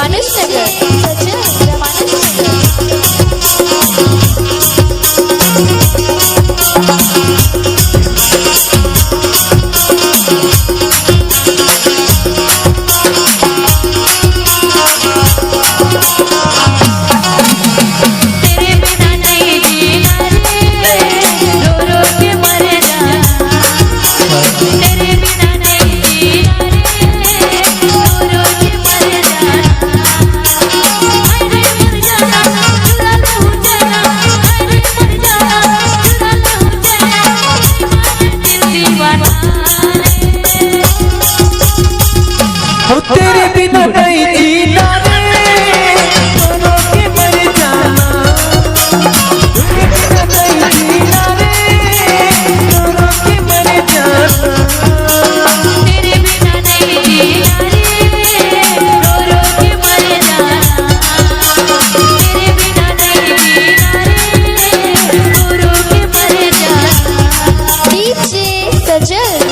रमानुज नगर सजल रमानुज नगर। तेरे बिना नहीं जीना रे, रो के मर जाना। तेरे बिना नहीं जीना रे, रो के मर जाना। तेरे बिना नहीं जीना रे, रो के मर जाना। तेरे बिना नहीं जीना रे, रो के मर जाना। डीजे सजल